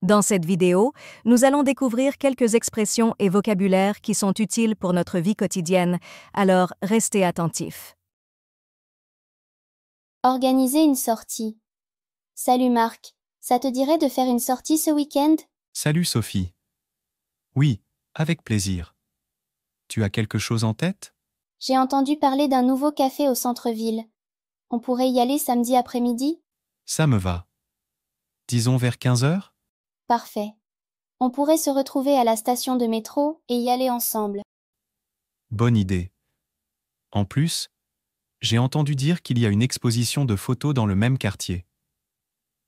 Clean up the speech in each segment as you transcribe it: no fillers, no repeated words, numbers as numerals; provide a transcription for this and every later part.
Dans cette vidéo, nous allons découvrir quelques expressions et vocabulaires qui sont utiles pour notre vie quotidienne, alors restez attentifs. Organiser une sortie. Salut Marc, ça te dirait de faire une sortie ce week-end? Salut Sophie. Oui, avec plaisir. Tu as quelque chose en tête? J'ai entendu parler d'un nouveau café au centre-ville. On pourrait y aller samedi après-midi? Ça me va. Disons vers 15 heures? Parfait. On pourrait se retrouver à la station de métro et y aller ensemble. Bonne idée. En plus, j'ai entendu dire qu'il y a une exposition de photos dans le même quartier.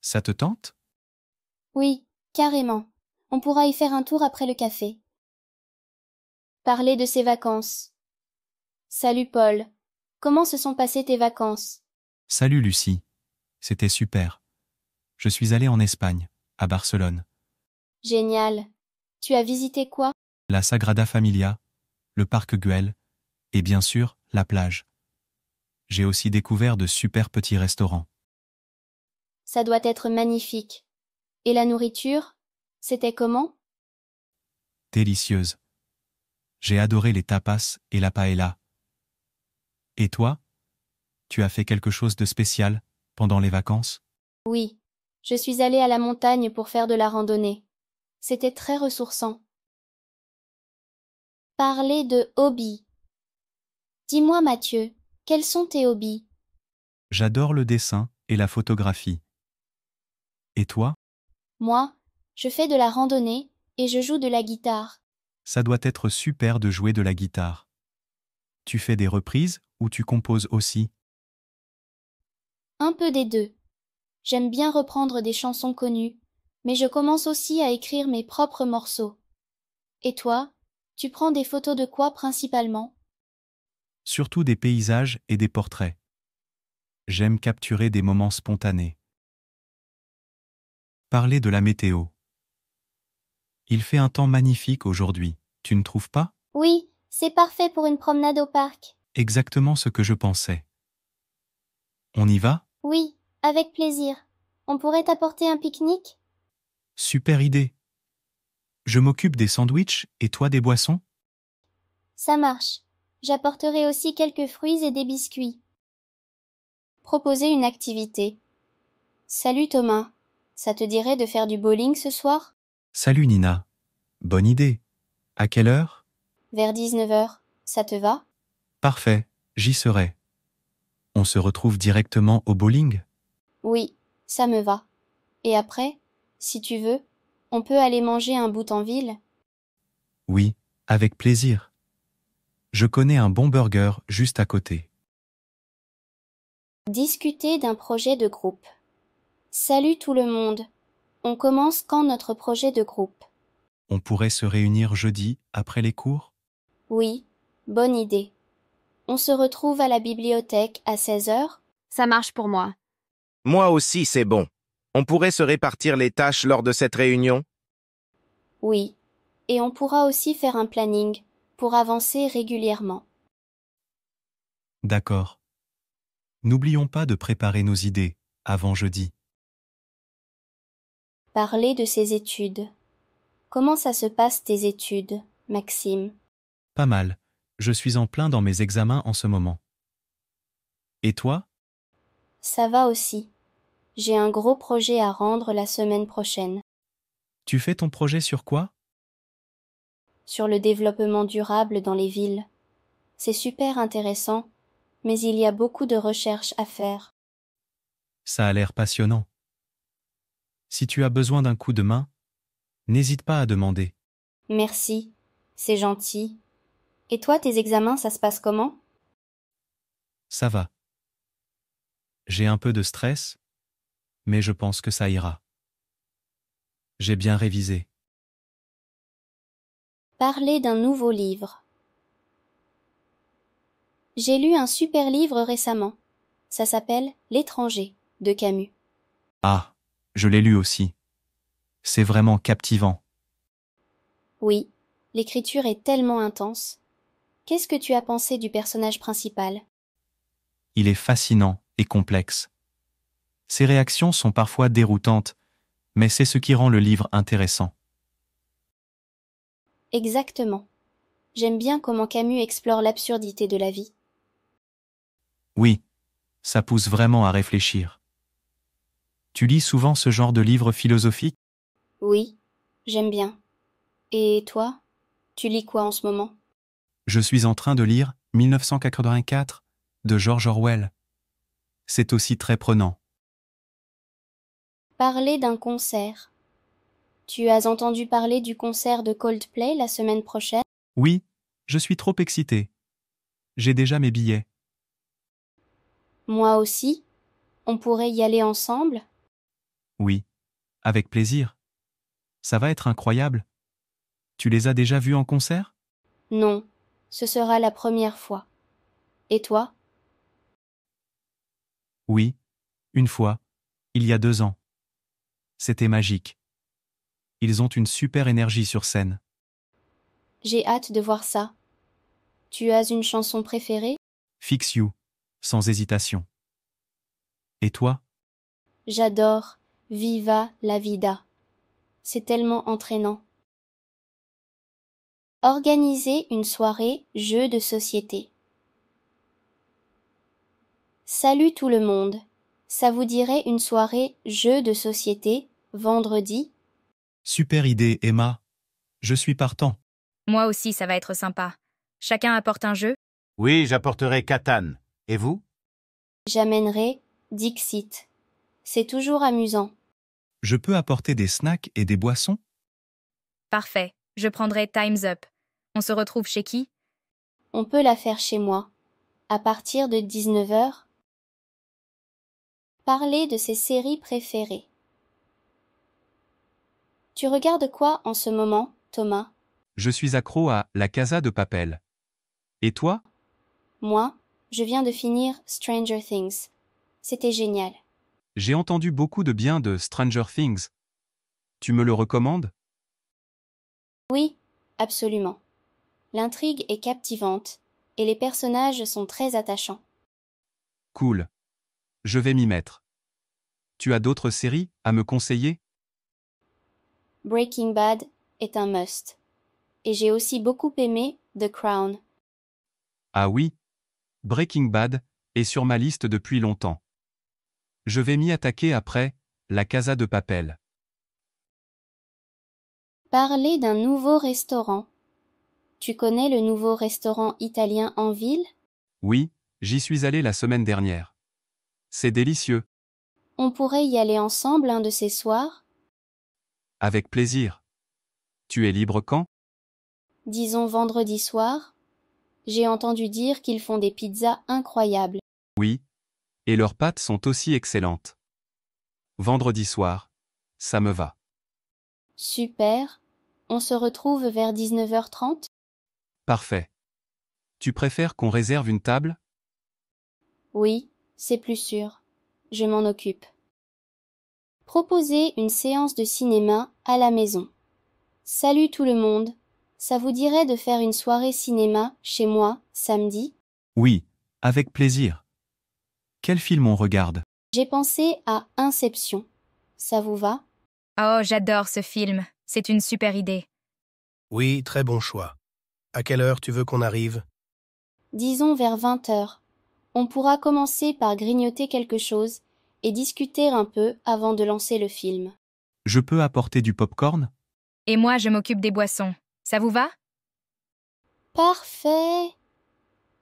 Ça te tente? Oui, carrément. On pourra y faire un tour après le café. Parler de ses vacances. Salut Paul. Comment se sont passées tes vacances? Salut Lucie. C'était super. Je suis allé en Espagne, à Barcelone. Génial. Tu as visité quoi? La Sagrada Familia, le parc Güell, et bien sûr, la plage. J'ai aussi découvert de super petits restaurants. Ça doit être magnifique. Et la nourriture? C'était comment? Délicieuse. J'ai adoré les tapas et la paella. Et toi? Tu as fait quelque chose de spécial pendant les vacances? Oui. Je suis allée à la montagne pour faire de la randonnée. C'était très ressourçant. Parler de hobby. Dis-moi Mathieu, quels sont tes hobbies? J'adore le dessin et la photographie. Et toi? Moi, je fais de la randonnée et je joue de la guitare. Ça doit être super de jouer de la guitare. Tu fais des reprises ou tu composes aussi? Un peu des deux. J'aime bien reprendre des chansons connues, mais je commence aussi à écrire mes propres morceaux. Et toi, tu prends des photos de quoi principalement? Surtout des paysages et des portraits. J'aime capturer des moments spontanés. Parler de la météo. Il fait un temps magnifique aujourd'hui, tu ne trouves pas? Oui, c'est parfait pour une promenade au parc. Exactement ce que je pensais. On y va? Oui, avec plaisir. On pourrait apporter un pique-nique? Super idée. Je m'occupe des sandwichs et toi des boissons? Ça marche. J'apporterai aussi quelques fruits et des biscuits. Proposer une activité. Salut Thomas. Ça te dirait de faire du bowling ce soir? Salut Nina. Bonne idée. À quelle heure? Vers 19 heures. Ça te va? Parfait, j'y serai. On se retrouve directement au bowling? Oui, ça me va. Et après, si tu veux, on peut aller manger un bout en ville? Oui, avec plaisir. Je connais un bon burger juste à côté. Discuter d'un projet de groupe. Salut tout le monde. On commence quand notre projet de groupe? On pourrait se réunir jeudi après les cours? Oui, bonne idée. On se retrouve à la bibliothèque à 16 heures? Ça marche pour moi. Moi aussi, c'est bon. On pourrait se répartir les tâches lors de cette réunion? Oui. Et on pourra aussi faire un planning pour avancer régulièrement. D'accord. N'oublions pas de préparer nos idées avant jeudi. Parler de ses études. Comment ça se passe tes études, Maxime? Pas mal. Je suis en plein dans mes examens en ce moment. Et toi? Ça va aussi. J'ai un gros projet à rendre la semaine prochaine. Tu fais ton projet sur quoi? Sur le développement durable dans les villes. C'est super intéressant, mais il y a beaucoup de recherches à faire. Ça a l'air passionnant. Si tu as besoin d'un coup de main, n'hésite pas à demander. Merci, c'est gentil. Et toi, tes examens, ça se passe comment? Ça va. J'ai un peu de stress, mais je pense que ça ira. J'ai bien révisé. Parler d'un nouveau livre. J'ai lu un super livre récemment. Ça s'appelle L'étranger, de Camus. Ah, je l'ai lu aussi. C'est vraiment captivant. Oui, l'écriture est tellement intense. Qu'est-ce que tu as pensé du personnage principal? Il est fascinant et complexe. Ses réactions sont parfois déroutantes, Mais c'est ce qui rend le livre intéressant. Exactement. J'aime bien comment Camus explore l'absurdité de la vie. Oui, ça pousse vraiment à réfléchir. Tu lis souvent ce genre de livres philosophiques? Oui, j'aime bien. Et toi, tu lis quoi en ce moment? Je suis en train de lire 1984 de George Orwell. C'est aussi très prenant. Parler d'un concert. Tu as entendu parler du concert de Coldplay la semaine prochaine? Oui, je suis trop excité. J'ai déjà mes billets. Moi aussi. On pourrait y aller ensemble? Oui, avec plaisir. Ça va être incroyable. Tu les as déjà vus en concert? Non, ce sera la première fois. Et toi? Oui, une fois, il y a 2 ans. C'était magique. Ils ont une super énergie sur scène. J'ai hâte de voir ça. Tu as une chanson préférée? Fix You, sans hésitation. Et toi? J'adore Viva la vida. C'est tellement entraînant. Organiser une soirée jeu de société. Salut tout le monde. Ça vous dirait une soirée jeu de société, vendredi? Super idée, Emma. Je suis partant. Moi aussi, ça va être sympa. Chacun apporte un jeu? Oui, j'apporterai Catan. Et vous? J'amènerai Dixit. C'est toujours amusant. Je peux apporter des snacks et des boissons? Parfait. Je prendrai Time's Up. On se retrouve chez qui? On peut la faire chez moi. À partir de 19h. Parler de ses séries préférées. Tu regardes quoi en ce moment, Thomas? Je suis accro à La Casa de Papel. Et toi? Moi, je viens de finir Stranger Things. C'était génial. J'ai entendu beaucoup de bien de Stranger Things. Tu me le recommandes? Oui, absolument. L'intrigue est captivante et les personnages sont très attachants. Cool. Je vais m'y mettre. Tu as d'autres séries à me conseiller? Breaking Bad est un must. Et j'ai aussi beaucoup aimé The Crown. Ah oui? Breaking Bad est sur ma liste depuis longtemps. Je vais m'y attaquer après La Casa de Papel. Parler d'un nouveau restaurant. Tu connais le nouveau restaurant italien en ville? Oui, j'y suis allé la semaine dernière. C'est délicieux. On pourrait y aller ensemble un de ces soirs? Avec plaisir. Tu es libre quand? Disons vendredi soir. J'ai entendu dire qu'ils font des pizzas incroyables. Oui. Et leurs pâtes sont aussi excellentes. Vendredi soir. Ça me va. Super. On se retrouve vers 19h30? Parfait. Tu préfères qu'on réserve une table? Oui, c'est plus sûr. Je m'en occupe. Proposer une séance de cinéma à la maison. Salut tout le monde. Ça vous dirait de faire une soirée cinéma chez moi, samedi? Oui, avec plaisir. Quel film on regarde? J'ai pensé à Inception. Ça vous va? Oh, j'adore ce film. C'est une super idée. Oui, très bon choix. À quelle heure tu veux qu'on arrive? Disons vers 20h. On pourra commencer par grignoter quelque chose et discuter un peu avant de lancer le film. Je peux apporter du popcorn? Et moi, je m'occupe des boissons. Ça vous va? Parfait!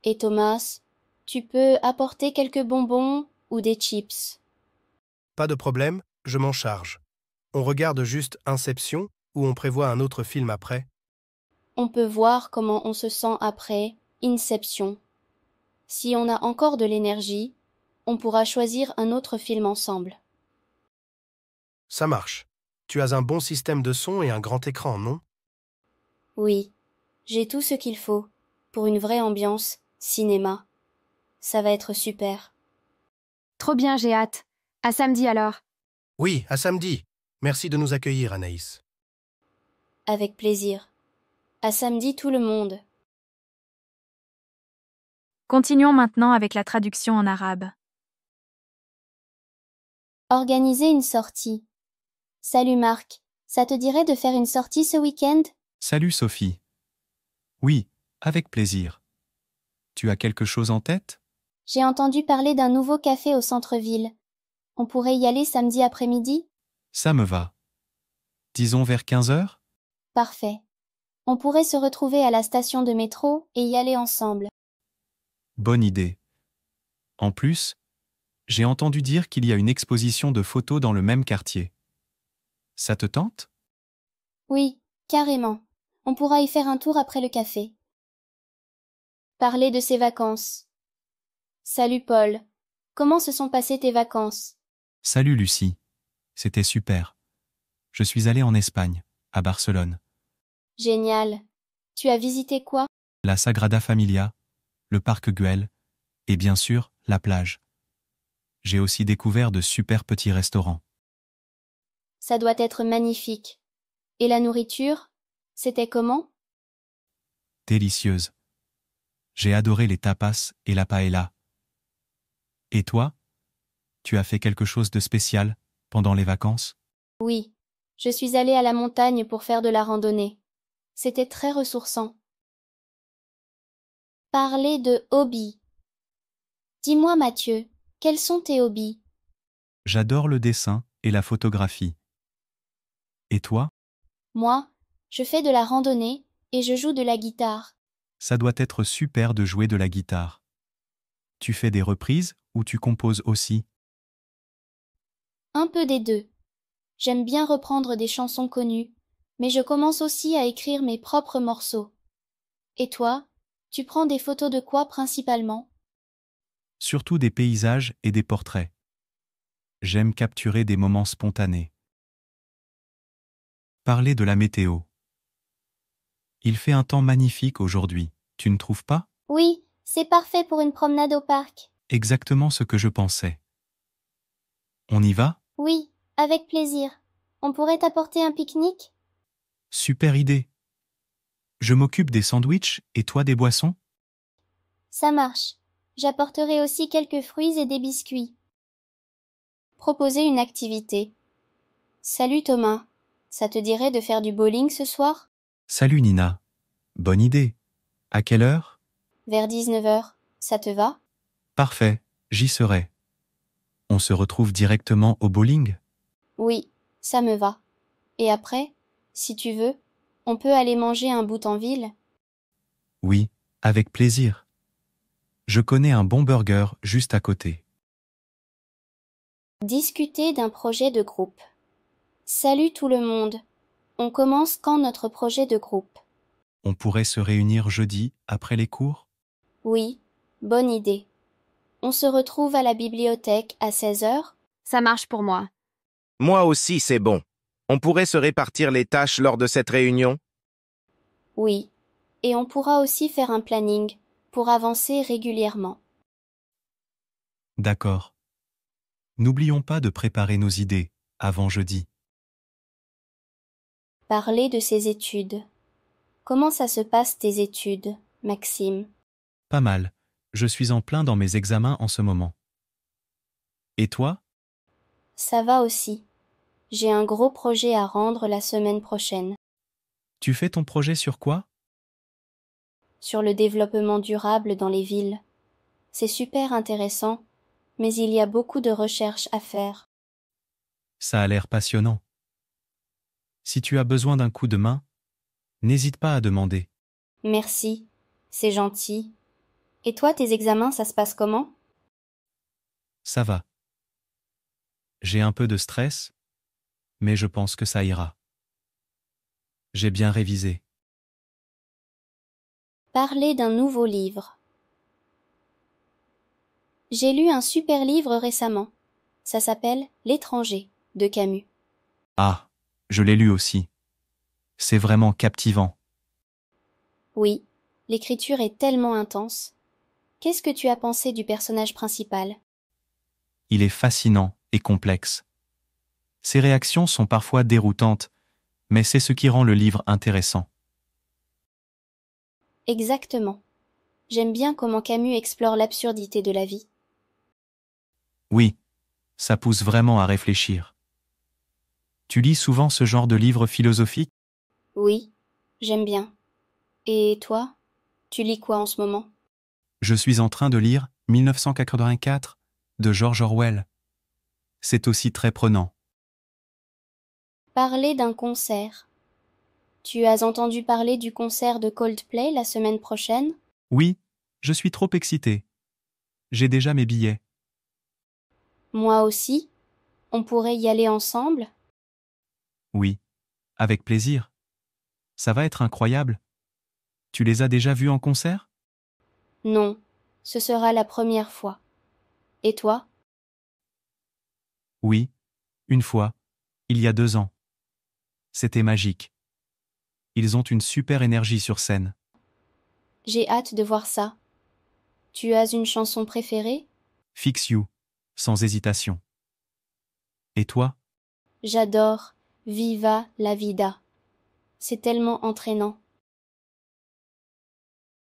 Et Thomas, tu peux apporter quelques bonbons ou des chips. Pas de problème, je m'en charge. On regarde juste Inception ou on prévoit un autre film après? On peut voir comment on se sent après Inception. Si on a encore de l'énergie, on pourra choisir un autre film ensemble. Ça marche. Tu as un bon système de son et un grand écran, non? Oui, j'ai tout ce qu'il faut pour une vraie ambiance cinéma. Ça va être super. Trop bien, j'ai hâte. À samedi alors. Oui, à samedi. Merci de nous accueillir, Anaïs. Avec plaisir. À samedi tout le monde. Continuons maintenant avec la traduction en arabe. Organiser une sortie. Salut Marc, ça te dirait de faire une sortie ce week-end? Salut Sophie. Oui, avec plaisir. Tu as quelque chose en tête? J'ai entendu parler d'un nouveau café au centre-ville. On pourrait y aller samedi après-midi? Ça me va. Disons vers 15 heures? Parfait. On pourrait se retrouver à la station de métro et y aller ensemble. Bonne idée. En plus, j'ai entendu dire qu'il y a une exposition de photos dans le même quartier. Ça te tente? Oui, carrément. On pourra y faire un tour après le café. Parler de ses vacances. Salut Paul. Comment se sont passées tes vacances? Salut Lucie. C'était super. Je suis allé en Espagne, à Barcelone. Génial. Tu as visité quoi? La Sagrada Familia, le parc Güell, et bien sûr, la plage. J'ai aussi découvert de super petits restaurants. Ça doit être magnifique. Et la nourriture? C'était comment? Délicieuse. J'ai adoré les tapas et la paella. Et toi? Tu as fait quelque chose de spécial pendant les vacances? Oui. Je suis allée à la montagne pour faire de la randonnée. C'était très ressourçant. Parler de hobby. Dis-moi Mathieu, quels sont tes hobbies? J'adore le dessin et la photographie. Et toi? Moi, je fais de la randonnée et je joue de la guitare. Ça doit être super de jouer de la guitare. Tu fais des reprises ou tu composes aussi? Un peu des deux. J'aime bien reprendre des chansons connues, mais je commence aussi à écrire mes propres morceaux. Et toi, tu prends des photos de quoi principalement? Surtout des paysages et des portraits. J'aime capturer des moments spontanés. Parler de la météo. Il fait un temps magnifique aujourd'hui, tu ne trouves pas? Oui, c'est parfait pour une promenade au parc. Exactement ce que je pensais. On y va? Oui, avec plaisir. On pourrait apporter un pique-nique? Super idée. Je m'occupe des sandwichs et toi des boissons? Ça marche. J'apporterai aussi quelques fruits et des biscuits. Proposer une activité. Salut Thomas. Ça te dirait de faire du bowling ce soir? Salut Nina. Bonne idée. À quelle heure? Vers 19 heures. Ça te va? Parfait, j'y serai. On se retrouve directement au bowling? Oui, ça me va. Et après, si tu veux, on peut aller manger un bout en ville? Oui, avec plaisir. Je connais un bon burger juste à côté. Discuter d'un projet de groupe. Salut tout le monde. On commence quand notre projet de groupe? On pourrait se réunir jeudi après les cours? Oui, bonne idée. On se retrouve à la bibliothèque à 16 heures? Ça marche pour moi. Moi aussi, c'est bon. On pourrait se répartir les tâches lors de cette réunion? Oui. Et on pourra aussi faire un planning pour avancer régulièrement. D'accord. N'oublions pas de préparer nos idées avant jeudi. Parler de ses études. Comment ça se passe tes études, Maxime? Pas mal. Je suis en plein dans mes examens en ce moment. Et toi? Ça va aussi. J'ai un gros projet à rendre la semaine prochaine. Tu fais ton projet sur quoi? Sur le développement durable dans les villes. C'est super intéressant, mais il y a beaucoup de recherches à faire. Ça a l'air passionnant. Si tu as besoin d'un coup de main, n'hésite pas à demander. Merci, c'est gentil. Et toi, tes examens, ça se passe comment? Ça va. J'ai un peu de stress, mais je pense que ça ira. J'ai bien révisé. Parler d'un nouveau livre. J'ai lu un super livre récemment. Ça s'appelle L'étranger de Camus. Ah, je l'ai lu aussi. C'est vraiment captivant. Oui, l'écriture est tellement intense. Qu'est-ce que tu as pensé du personnage principal? Il est fascinant et complexe. Ses réactions sont parfois déroutantes, mais c'est ce qui rend le livre intéressant. Exactement. J'aime bien comment Camus explore l'absurdité de la vie. Oui, ça pousse vraiment à réfléchir. Tu lis souvent ce genre de livres philosophiques? Oui, j'aime bien. Et toi, tu lis quoi en ce moment? Je suis en train de lire 1984 de George Orwell. C'est aussi très prenant. Parler d'un concert. Tu as entendu parler du concert de Coldplay la semaine prochaine? Oui, je suis trop excité. J'ai déjà mes billets. Moi aussi. On pourrait y aller ensemble? Oui, avec plaisir. Ça va être incroyable. Tu les as déjà vus en concert? Non, ce sera la première fois. Et toi? Oui, une fois, il y a 2 ans. C'était magique. Ils ont une super énergie sur scène. J'ai hâte de voir ça. Tu as une chanson préférée? Fix You, sans hésitation. Et toi? J'adore Viva la vida. C'est tellement entraînant.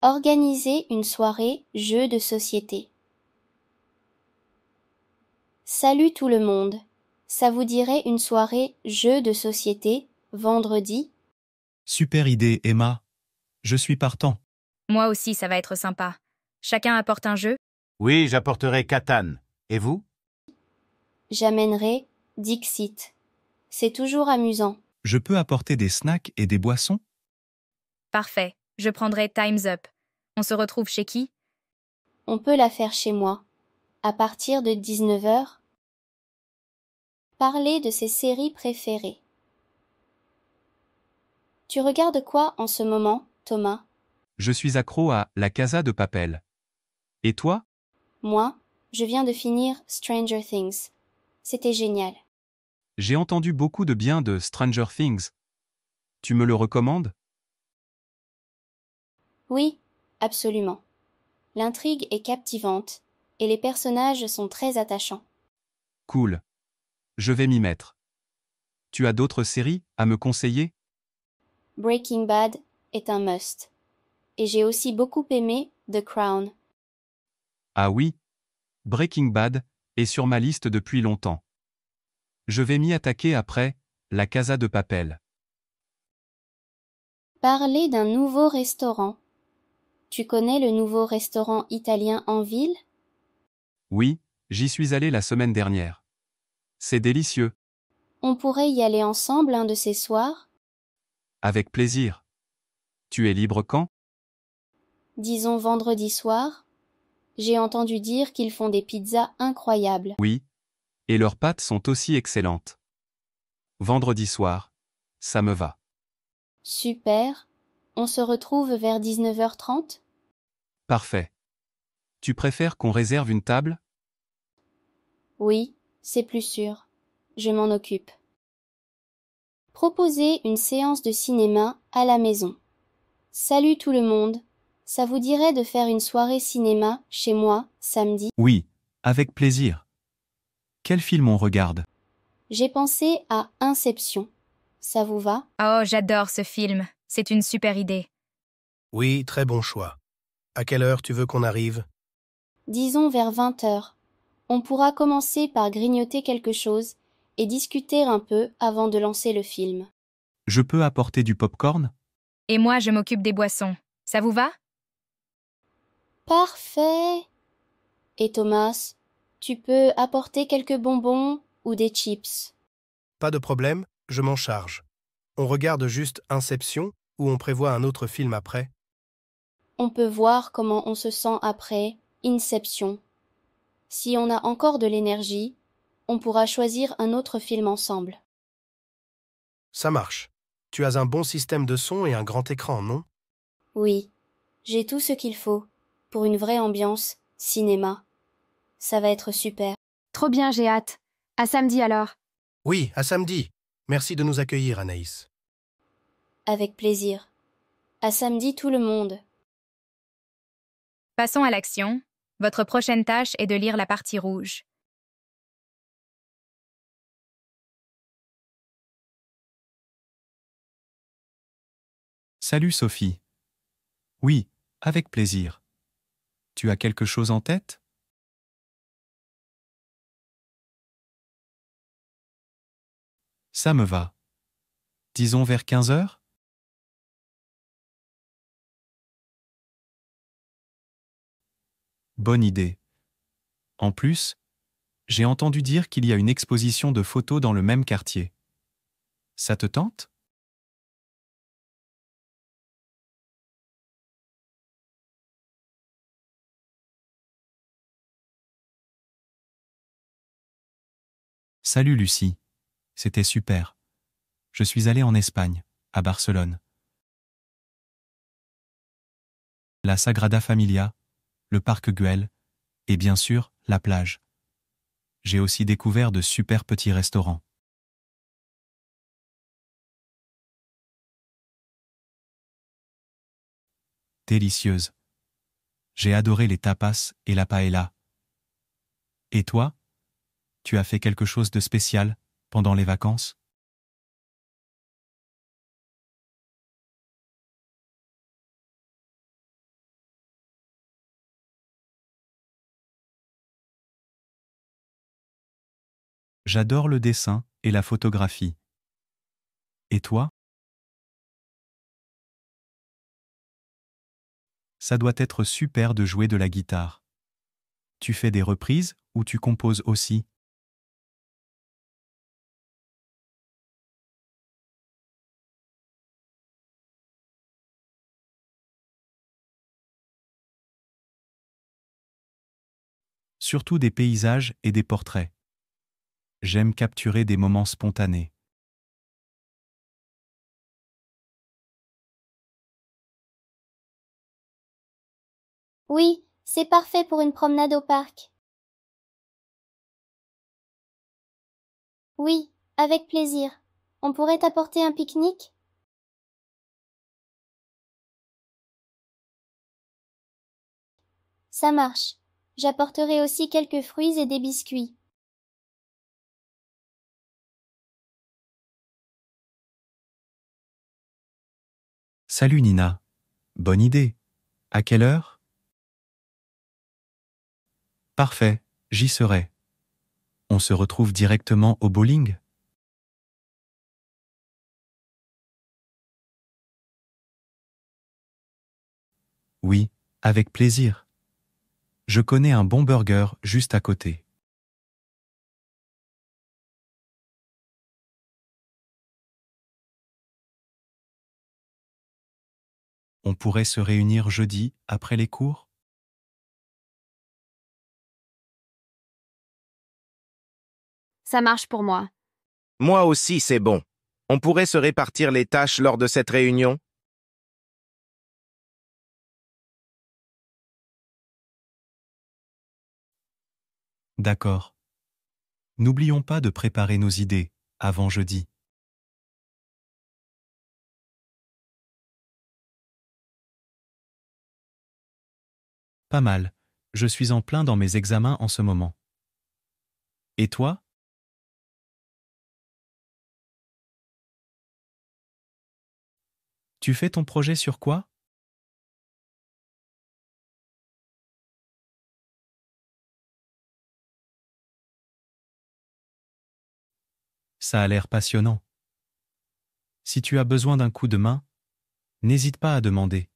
Organiser une soirée jeu de société. Salut tout le monde. Ça vous dirait une soirée jeu de société, vendredi? Super idée, Emma. Je suis partant. Moi aussi, ça va être sympa. Chacun apporte un jeu? Oui, j'apporterai Catan. Et vous? J'amènerai Dixit. C'est toujours amusant. Je peux apporter des snacks et des boissons? Parfait. Je prendrai Time's Up. On se retrouve chez qui? On peut la faire chez moi. À partir de 19 h. Parler de ses séries préférées. Tu regardes quoi en ce moment, Thomas? Je suis accro à La Casa de Papel. Et toi? Moi, je viens de finir Stranger Things. C'était génial. J'ai entendu beaucoup de bien de Stranger Things. Tu me le recommandes? Oui, absolument. L'intrigue est captivante et les personnages sont très attachants. Cool. Je vais m'y mettre. Tu as d'autres séries à me conseiller? Breaking Bad est un must. Et j'ai aussi beaucoup aimé The Crown. Ah oui. Breaking Bad est sur ma liste depuis longtemps. Je vais m'y attaquer après La Casa de Papel. Parler d'un nouveau restaurant. Tu connais le nouveau restaurant italien en ville? Oui, j'y suis allé la semaine dernière. C'est délicieux. On pourrait y aller ensemble un de ces soirs? Avec plaisir. Tu es libre quand? Disons vendredi soir. J'ai entendu dire qu'ils font des pizzas incroyables. Oui. Et leurs pâtes sont aussi excellentes. Vendredi soir. Ça me va. Super. On se retrouve vers 19 h 30? Parfait. Tu préfères qu'on réserve une table? Oui, c'est plus sûr. Je m'en occupe. Proposer une séance de cinéma à la maison. Salut tout le monde. Ça vous dirait de faire une soirée cinéma chez moi, samedi? Oui, avec plaisir. Quel film on regarde? J'ai pensé à Inception. Ça vous va? Oh, j'adore ce film. C'est une super idée. Oui, très bon choix. À quelle heure tu veux qu'on arrive? Disons vers 20 h. On pourra commencer par grignoter quelque chose et discuter un peu avant de lancer le film. Je peux apporter du popcorn? Et moi, je m'occupe des boissons. Ça vous va? Parfait! Et Thomas, tu peux apporter quelques bonbons ou des chips. Pas de problème, je m'en charge. On regarde juste Inception ou on prévoit un autre film après? On peut voir comment on se sent après Inception. Si on a encore de l'énergie, on pourra choisir un autre film ensemble. Ça marche. Tu as un bon système de son et un grand écran, non? Oui, j'ai tout ce qu'il faut pour une vraie ambiance cinéma. Ça va être super. Trop bien, j'ai hâte. À samedi alors. Oui, à samedi. Merci de nous accueillir, Anaïs. Avec plaisir. À samedi tout le monde. Passons à l'action. Votre prochaine tâche est de lire la partie rouge. Salut Sophie. Oui, avec plaisir. Tu as quelque chose en tête? Ça me va. Disons vers 15 heures? Bonne idée. En plus, j'ai entendu dire qu'il y a une exposition de photos dans le même quartier. Ça te tente? Salut Lucie. C'était super. Je suis allé en Espagne, à Barcelone. La Sagrada Familia, le parc Güell, et bien sûr, la plage. J'ai aussi découvert de super petits restaurants. Délicieuse. J'ai adoré les tapas et la paella. Et toi? Tu as fait quelque chose de spécial pendant les vacances? J'adore le dessin et la photographie. Et toi? Ça doit être super de jouer de la guitare. Tu fais des reprises ou tu composes aussi? Surtout des paysages et des portraits. J'aime capturer des moments spontanés. Oui, c'est parfait pour une promenade au parc. Oui, avec plaisir. On pourrait apporter un pique-nique? Ça marche. J'apporterai aussi quelques fruits et des biscuits. Salut Nina. Bonne idée. À quelle heure? Parfait, j'y serai. On se retrouve directement au bowling? Oui, avec plaisir. Je connais un bon burger juste à côté. On pourrait se réunir jeudi après les cours? Ça marche pour moi. Moi aussi, c'est bon. On pourrait se répartir les tâches lors de cette réunion? D'accord. N'oublions pas de préparer nos idées avant jeudi. Pas mal. Je suis en plein dans mes examens en ce moment. Et toi? Tu fais ton projet sur quoi? Ça a l'air passionnant. Si tu as besoin d'un coup de main, n'hésite pas à demander.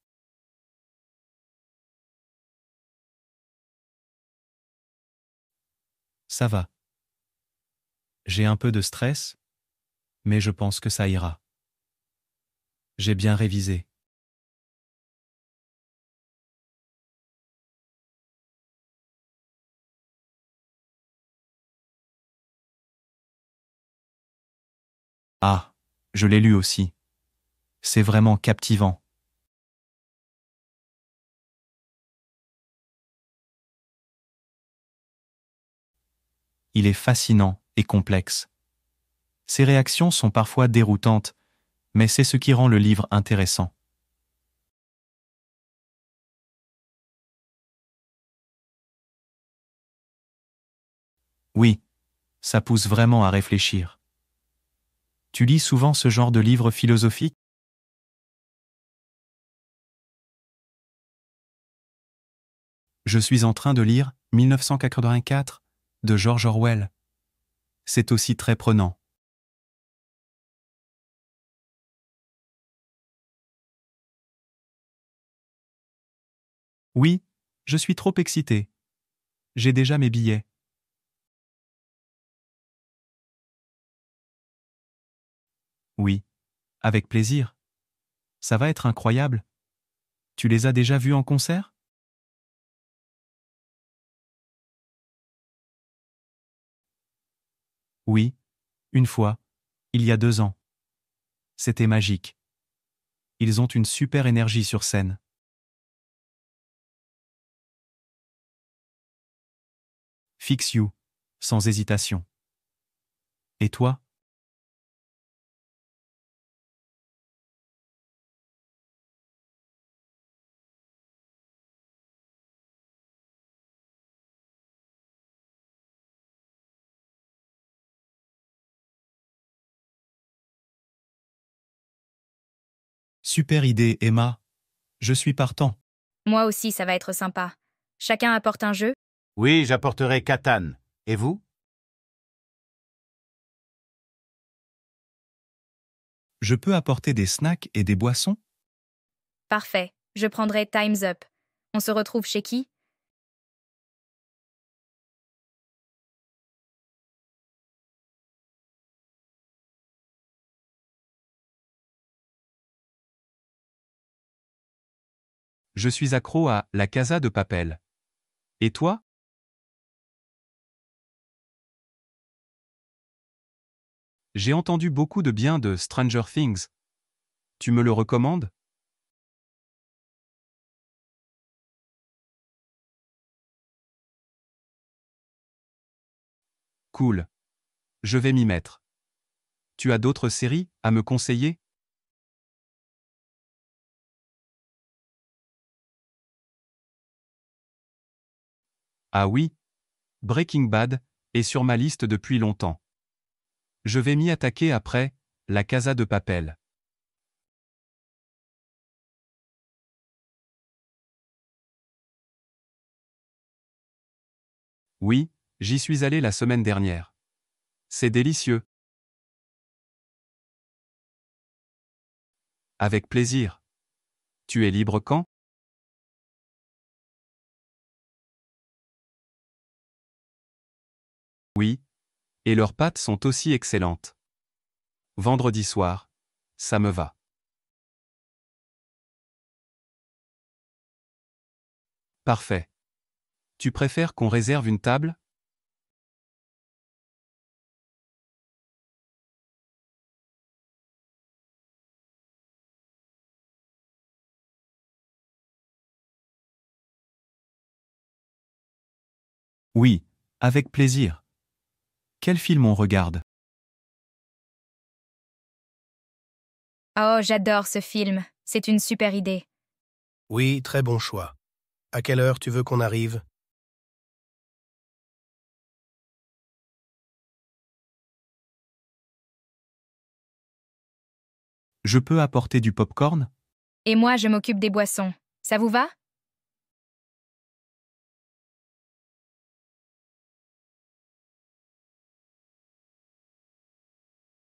Ça va. J'ai un peu de stress, mais je pense que ça ira. J'ai bien révisé. Ah, je l'ai lu aussi. C'est vraiment captivant. Il est fascinant et complexe. Ses réactions sont parfois déroutantes, mais c'est ce qui rend le livre intéressant. Oui, ça pousse vraiment à réfléchir. Tu lis souvent ce genre de livre philosophique? Je suis en train de lire 1984 de George Orwell. C'est aussi très prenant. Oui, je suis trop excité. J'ai déjà mes billets. Oui, avec plaisir. Ça va être incroyable. Tu les as déjà vus en concert? Oui, une fois, il y a 2 ans. C'était magique. Ils ont une super énergie sur scène. Fix You, sans hésitation. Et toi? Super idée, Emma. Je suis partant. Moi aussi, ça va être sympa. Chacun apporte un jeu? Oui, j'apporterai Catan. Et vous? Je peux apporter des snacks et des boissons? Parfait. Je prendrai Time's Up. On se retrouve chez qui? Je suis accro à La Casa de Papel. Et toi? J'ai entendu beaucoup de bien de Stranger Things. Tu me le recommandes? Cool. Je vais m'y mettre. Tu as d'autres séries à me conseiller? Ah oui, Breaking Bad est sur ma liste depuis longtemps. Je vais m'y attaquer après La Casa de Papel. Oui, j'y suis allé la semaine dernière. C'est délicieux. Avec plaisir. Tu es libre quand? Oui, et leurs pâtes sont aussi excellentes. Vendredi soir. Ça me va. Parfait. Tu préfères qu'on réserve une table? Oui, avec plaisir. Quel film on regarde? Oh, j'adore ce film. C'est une super idée. Oui, très bon choix. À quelle heure tu veux qu'on arrive? Je peux apporter du popcorn? Et moi, je m'occupe des boissons. Ça vous va?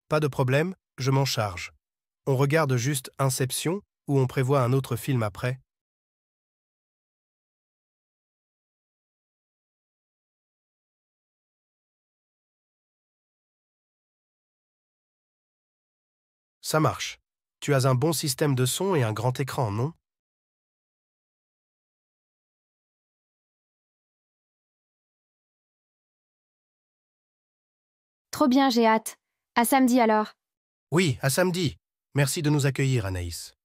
Pas de problème, je m'en charge. On regarde juste Inception ou on prévoit un autre film après? Ça marche. Tu as un bon système de son et un grand écran, non? Trop bien, j'ai hâte. À samedi alors. Oui, à samedi. Merci de nous accueillir, Anaïs.